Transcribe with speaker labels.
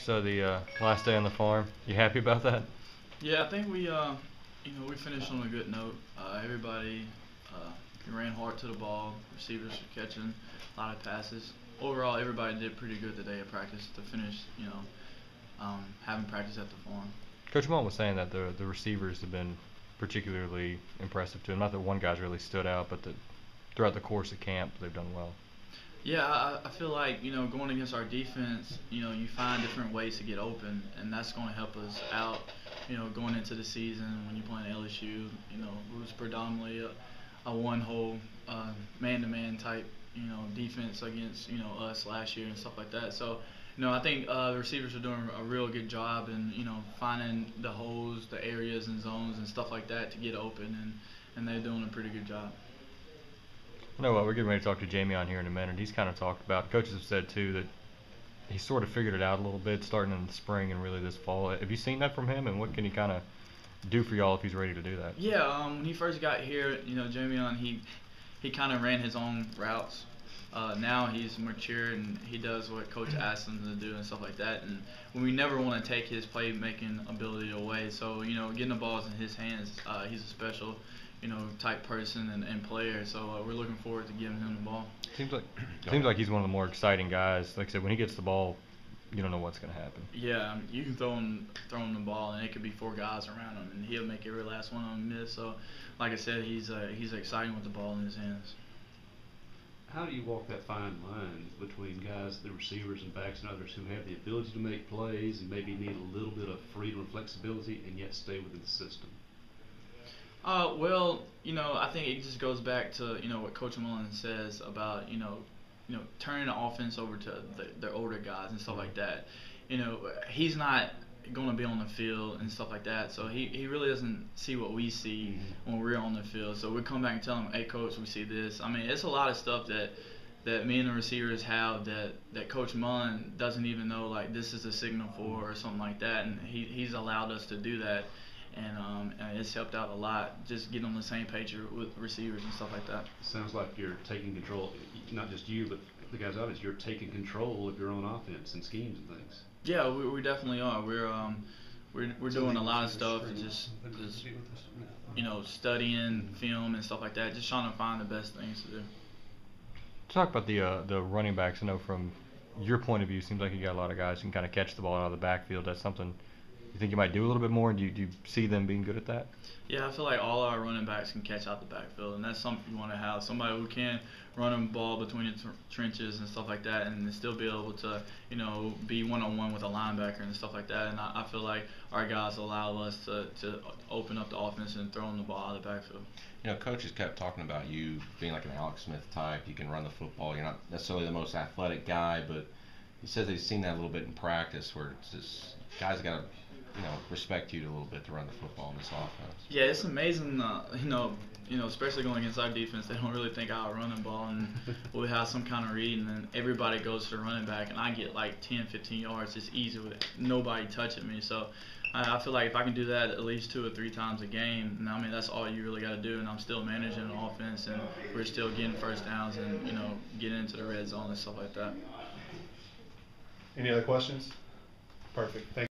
Speaker 1: So the last day on the farm, you happy about that?
Speaker 2: Yeah, I think we finished on a good note. Everybody ran hard to the ball. Receivers were catching a lot of passes. Overall, everybody did pretty good today at practice to finish. Having practice at the farm.
Speaker 1: Coach Mullen was saying that the receivers have been particularly impressive to him. Not that one guy's really stood out, but that throughout the course of camp they've done well.
Speaker 2: Yeah, I feel like going against our defense, you find different ways to get open, and that's going to help us out. Going into the season when you're playing LSU, who's predominantly a one-hole man-to-man type, defense against us last year and stuff like that. So, I think the receivers are doing a real good job in finding the holes, the areas and zones and stuff like that to get open, and they're doing a pretty good job.
Speaker 1: I know we're getting ready to talk to Jamie on here in a minute. He's kind of talked about, coaches have said too, that he's sort of figured it out a little bit starting in the spring and really this fall. Have you seen that from him, and what can he kind of do for y'all if he's ready to do that?
Speaker 2: Yeah, when he first got here, Jamie he kind of ran his own routes. Now he's mature and he does what coach asks him to do and stuff like that. And we never want to take his playmaking ability away. So getting the balls in his hands, he's a special type person and player. So we're looking forward to giving him the ball.
Speaker 1: Seems like he's one of the more exciting guys. Like I said, when he gets the ball, you don't know what's going to happen.
Speaker 2: Yeah, you can throw him the ball, and it could be four guys around him, and he'll make every last one of them miss. So, like I said, he's exciting with the ball in his hands.
Speaker 3: How do you walk that fine line between guys, the receivers and backs and others who have the ability to make plays and maybe need a little bit of freedom and flexibility and yet stay within the system?
Speaker 2: Well, I think it just goes back to what Coach Mullen says about turning the offense over to the older guys and stuff like that. He's not going to be on the field and stuff like that, so he really doesn't see what we see when we're on the field. So we come back and tell him, hey coach, we see this. I mean, it's a lot of stuff that me and the receivers have that Coach Mullen doesn't even know, like this is a signal for or something like that, and he's allowed us to do that, and it's helped out a lot, just getting on the same page with receivers and stuff like that.
Speaker 3: Sounds like you're taking control, not just you, but the guys out there, you're taking control of your own offense and schemes and things.
Speaker 2: Yeah, we definitely are. We're doing a lot of stuff, just studying film and stuff like that, just trying to find the best things to do.
Speaker 1: Talk about the running backs. I know from your point of view, it seems like you got a lot of guys who can kind of catch the ball out of the backfield. That's something you think you might do a little bit more? Do you see them being good at that?
Speaker 2: Yeah, I feel like all our running backs can catch out the backfield, and that's something you want to have. Somebody who can run a ball between the trenches and stuff like that, and still be able to, be one-on-one with a linebacker and stuff like that. And I feel like our guys allow us to open up the offense and throw them the ball out of the backfield.
Speaker 4: Coaches kept talking about you being like an Alex Smith type. You can run the football. You're not necessarily the most athletic guy, but he says he's seen that a little bit in practice where it's just guys got to respect you a little bit to run the football in this offense.
Speaker 2: Yeah, it's amazing. Especially going against our defense, they don't really think I'll run the ball, and we'll have some kind of read, and then everybody goes to the running back, and I get like 10, 15 yards. It's easy with nobody touching me. So I feel like if I can do that at least 2 or 3 times a game, and I mean that's all you really got to do, and I'm still managing the offense, and we're still getting first downs, and getting into the red zone and stuff like that.
Speaker 5: Any other questions? Perfect. Thank you.